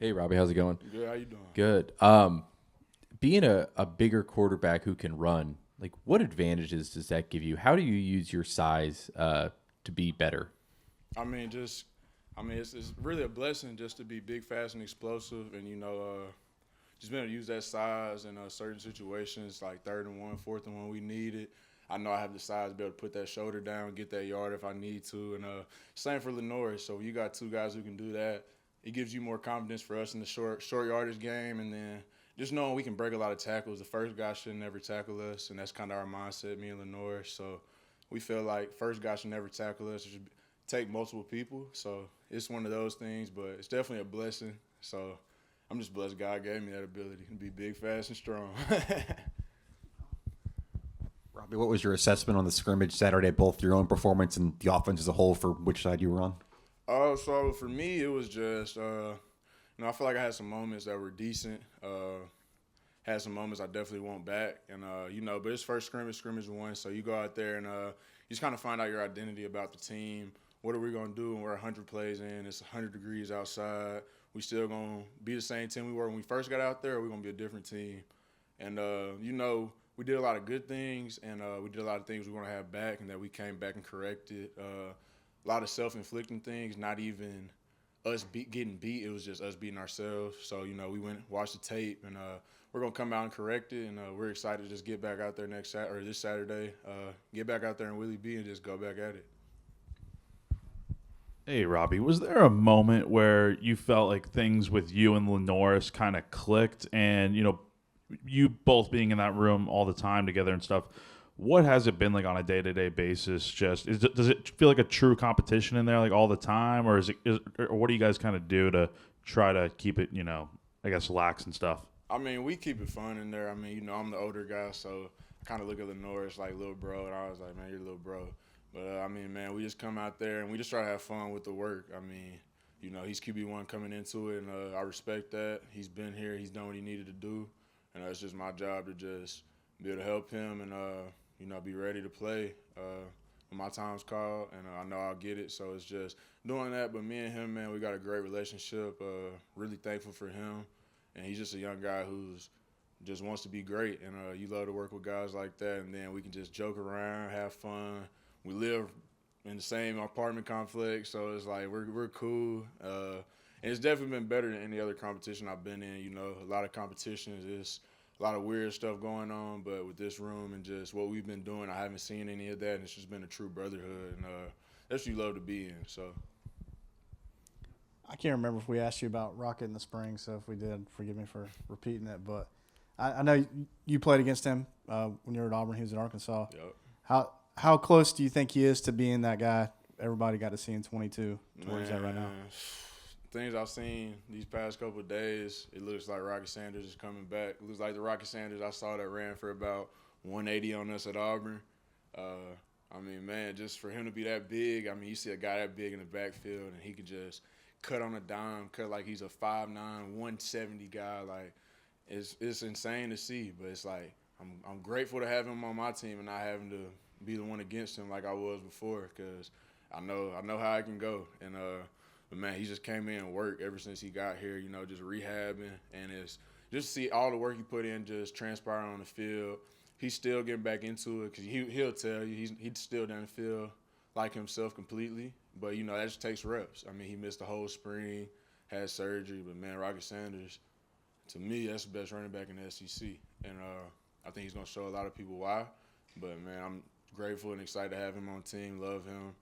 Hey, Robby, how's it going? Good, how you doing? Good. Being a bigger quarterback who can run, like what advantages does that give you? How do you use your size to be better? I mean, just, it's really a blessing just to be big, fast, and explosive, and just being able to use that size in certain situations, like 3rd and 1, 4th and 1, we need it. I know I have the size to be able to put that shoulder down, get that yard if I need to, and same for Lenore. So you got two guys who can do that. It gives you more confidence for us in the short yardage game, and then just knowing we can break a lot of tackles. The first guy should never tackle us, and that's kind of our mindset, me and Lenore. So we feel like first guy should never tackle us. It should take multiple people. So it's one of those things, but it's definitely a blessing. So I'm just blessed God gave me that ability to be big, fast, and strong. Robbie, what was your assessment on the scrimmage Saturday, both your own performance and the offense as a whole for which side you were on? So for me, it was just, I feel like I had some moments that were decent. Had some moments I definitely want back, and but it's first scrimmage one, so you go out there and you just kind of find out your identity about the team. What are we gonna do when we're 100 plays in? It's 100 degrees outside. We still gonna be the same team we were when we first got out there, or we gonna be a different team? And we did a lot of good things, and we did a lot of things we want to have back, and that we came back and corrected. A lot of self-inflicting things, not even us getting beat. It was just us beating ourselves. So we went watched the tape, and we're gonna come out and correct it. And we're excited to just get back out there this Saturday. Get back out there in Willie B and just go back at it. Hey, Robbie, was there a moment where you felt like things with you and Lenoris kind of clicked and, you both being in that room all the time together and stuff, what has it been like on a day-to-day basis? Does it feel like a true competition in there like all the time, or or what do you guys kind of do to try to keep it, I guess, lax and stuff? I mean, we keep it fun in there. I mean, I'm the older guy, so I kind of look at Lenoris like little bro, and I was like, man, you're little bro. But man, we just come out there and we just try to have fun with the work. I mean, he's QB1 coming into it, and I respect that. He's been here, he's done what he needed to do, and it's just my job to just be able to help him and be ready to play when my time's called, and I know I'll get it. So it's just doing that. But me and him, man, we got a great relationship. Really thankful for him, and he's just a young guy who's just wants to be great, and you love to work with guys like that, and then we can just joke around, have fun. We live in the same apartment complex, so it's like we're cool. And it's definitely been better than any other competition I've been in. A lot of competitions, there's a lot of weird stuff going on, but with this room and just what we've been doing, I haven't seen any of that, and it's just been a true brotherhood, and that's what you love to be in. So I can't remember if we asked you about Rocket in the spring, so if we did, forgive me for repeating it. But I know you played against him when you were at Auburn. He was at Arkansas. yep. How close do you think he is to being that guy everybody got to see in 22? Where he's at right now? Things I've seen these past couple of days, it looks like Rocky Sanders is coming back. It looks like the Rocky Sanders I saw that ran for about 180 on us at Auburn. Man, just for him to be that big, you see a guy that big in the backfield, and he can just cut on a dime, cut like he's a 5'9", 170 guy. Like, it's insane to see, but it's like I'm grateful to have him on my team and not having to be the one against him like I was before, because I know how I can go. And but man, he just came in and worked ever since he got here. Just rehabbing, and it's just to see all the work he put in just transpire on the field. He's still getting back into it because he'll tell you he still doesn't feel like himself completely. But that just takes reps. He missed the whole spring, had surgery, but man, Rocket Sanders, to me, that's the best running back in the SEC, and I think he's gonna show a lot of people why. But man, I'm grateful and excited to have him on the team. Love him.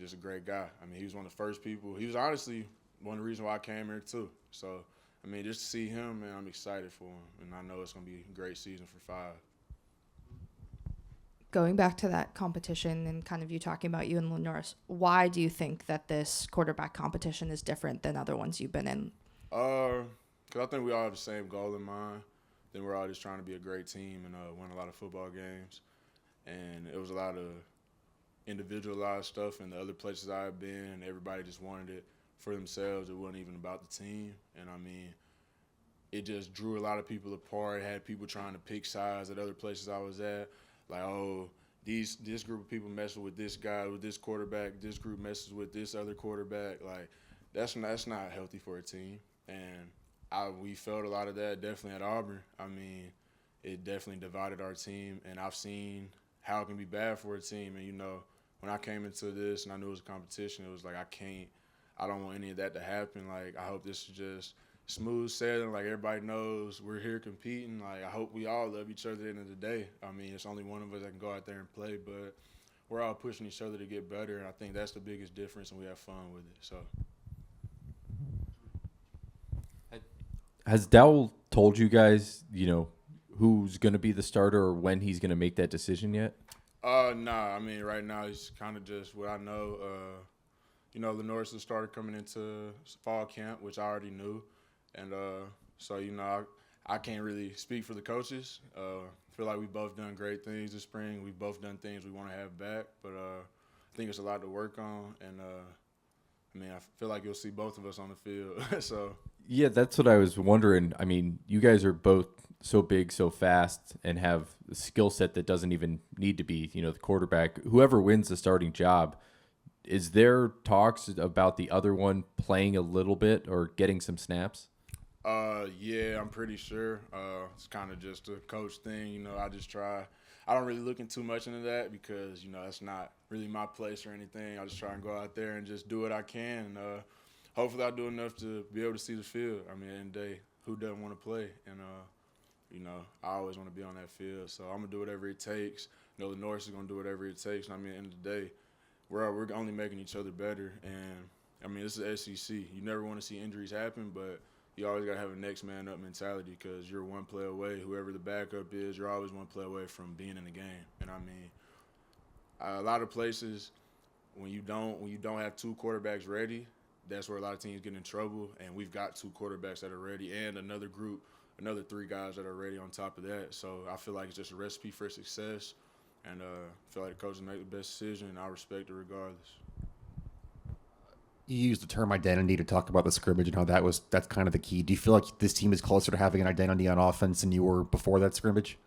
Just a great guy. He was one of the first people. He was honestly one of the reasons why I came here too. So, just to see him, man, I'm excited for him, and I know it's gonna be a great season for 5. Going back to that competition and kind of you talking about you and Lenoris, why do you think that this quarterback competition is different than other ones you've been in? Because I think we all have the same goal in mind. Then we're all just trying to be a great team and win a lot of football games. And it was a lot of individualized stuff in the other places I've been, and everybody just wanted it for themselves. It wasn't even about the team. And it just drew a lot of people apart. It had people trying to pick sides at other places I was at. Like, oh, this group of people messing with this guy, with this quarterback. This group messes with this other quarterback. Like, that's not healthy for a team. And we felt a lot of that definitely at Auburn. I mean, it definitely divided our team, and I've seen how it can be bad for a team. And, when I came into this and I knew it was a competition, it was like I don't want any of that to happen. Like, I hope this is just smooth sailing. Like, everybody knows we're here competing. Like, I hope we all love each other at the end of the day. I mean, it's only one of us that can go out there and play, but we're all pushing each other to get better, and I think that's the biggest difference, and we have fun with it. So. Has Dowell told you guys, who's going to be the starter or when he's going to make that decision yet? Nah. I mean, right now it's kind of just what I know. Lenore's the starter coming into fall camp, which I already knew, and so I can't really speak for the coaches. Feel like we've both done great things this spring. We've both done things we want to have back, but I think it's a lot to work on, and I feel like you'll see both of us on the field. So. Yeah, that's what I was wondering. I mean, you guys are both so big, so fast, and have a skill set that doesn't even need to be, the quarterback. Whoever wins the starting job, is there talks about the other one playing a little bit or getting some snaps? Yeah, I'm pretty sure. It's kind of just a coach thing. I don't really look too much into that because, that's not really my place or anything. I just try and go out there and just do what I can. And hopefully I do enough to be able to see the field. I mean, at the end of the day, who doesn't want to play? And, I always want to be on that field. So I'm going to do whatever it takes. The North is going to do whatever it takes. And, I mean, at the end of the day, we're only making each other better. And, I mean, this is SEC. You never want to see injuries happen, but you always got to have a next man up mentality because you're one play away. Whoever the backup is, you're always one play away from being in the game. And, I mean, a lot of places when you don't have two quarterbacks ready, that's where a lot of teams get in trouble. And we've got two quarterbacks that are ready and another three guys that are ready on top of that. So I feel like it's just a recipe for success. And I feel like the coaches make the best decision, and I respect it regardless. You used the term identity to talk about the scrimmage and how that's kind of the key. Do you feel like this team is closer to having an identity on offense than you were before that scrimmage?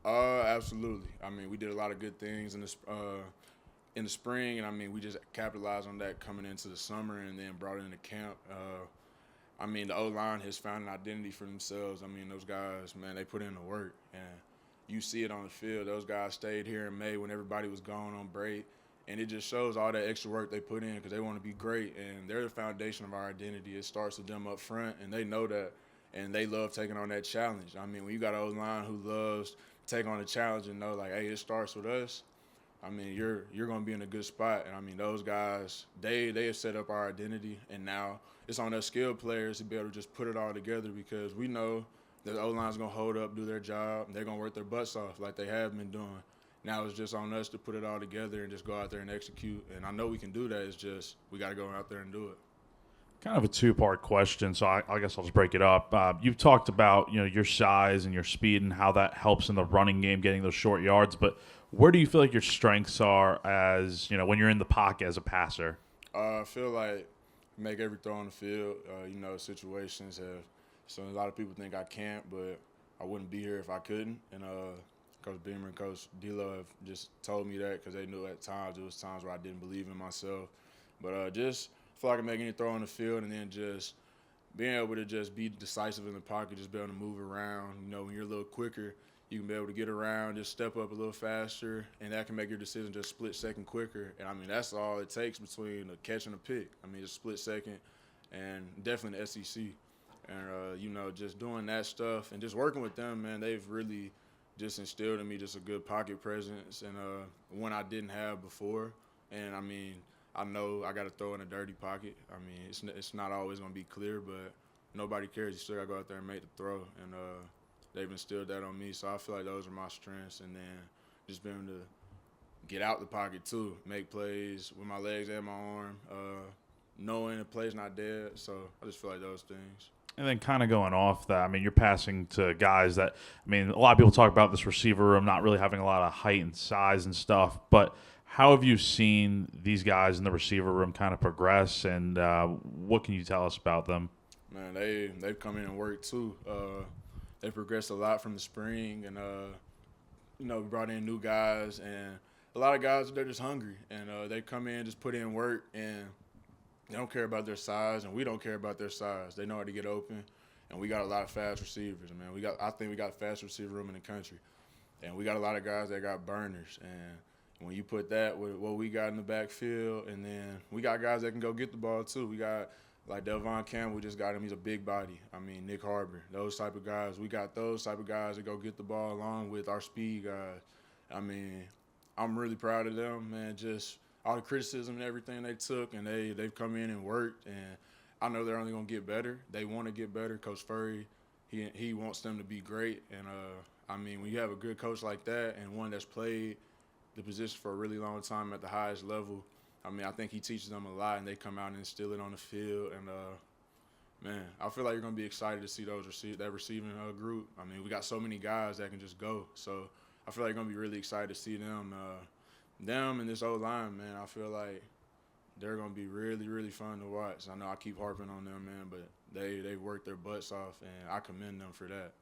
Absolutely. I mean, we did a lot of good things in the spring, and I mean, we just capitalized on that coming into the summer and then brought it into camp. I mean, the O-line has found an identity for themselves. I mean, those guys, man, they put in the work, and you see it on the field. Those guys stayed here in May when everybody was gone on break. And it just shows all that extra work they put in because they want to be great, and they're the foundation of our identity. It starts with them up front, and they know that, and they love taking on that challenge. I mean, when you got an O-line who loves to take on a challenge and know, like, hey, it starts with us, I mean, you're going to be in a good spot. And, I mean, those guys, they have set up our identity, and now it's on us skilled players to be able to just put it all together because we know that the O-line's going to hold up, do their job, and they're going to work their butts off like they have been doing. Now it's just on us to put it all together and just go out there and execute. And I know we can do that. It's just we got to go out there and do it. Kind of a two-part question, so I guess I'll just break it up. You've talked about your size and your speed and how that helps in the running game, getting those short yards. But where do you feel like your strengths are as when you're in the pocket as a passer? I feel like make every throw on the field. Situations have. So a lot of people think I can't, but I wouldn't be here if I couldn't. And Coach Beamer and Coach D'Lo have just told me that because they knew at times it was times where I didn't believe in myself. But just feel like I can make any throw on the field and then just being able to just be decisive in the pocket, just be able to move around. When you're a little quicker, you can be able to get around, just step up a little faster, and that can make your decision just split second quicker. And, I mean, that's all it takes between a catch and a pick. I mean, just split second and definitely the SEC. And, just doing that stuff and just working with them, man, they've really – just instilled in me just a good pocket presence and one I didn't have before. And, I mean, I know I got to throw in a dirty pocket. I mean, it's not always going to be clear, but nobody cares. You still got to go out there and make the throw. And they've instilled that on me. So I feel like those are my strengths. And then just being able to get out the pocket too, make plays with my legs and my arm, knowing the play's not dead. So I just feel like those things. And then kind of going off that, I mean, you're passing to guys that, I mean, a lot of people talk about this receiver room not really having a lot of height and size and stuff, but how have you seen these guys in the receiver room kind of progress, and what can you tell us about them? Man, they've come in and worked too. They've progressed a lot from the spring, and, we brought in new guys, and a lot of guys, they're just hungry, and they come in, just put in work, and They don't care about their size, and we don't care about their size. They know how to get open, and we got a lot of fast receivers, man. I think we got fast receiver room in the country, and we got a lot of guys that got burners. And when you put that with what we got in the backfield, and then we got guys that can go get the ball too. We got like Delvon Campbell, we just got him. He's a big body. I mean, Nick Harbor, those type of guys. We got those type of guys that go get the ball along with our speed guys. I mean, I'm really proud of them, man. Just all the criticism and everything they took, and they've come in and worked, and I know they're only gonna get better. They want to get better. Coach Furry, he wants them to be great, and I mean, when you have a good coach like that and one that's played the position for a really long time at the highest level, I mean, I think he teaches them a lot, and they come out and instill it on the field. And man, I feel like you're gonna be excited to see that receiving group. I mean, we got so many guys that can just go, so I feel like you're gonna be really excited to see them. Them and this old line, man, I feel like they're gonna be really, really fun to watch. I know I keep harping on them, man, but they work their butts off, and I commend them for that.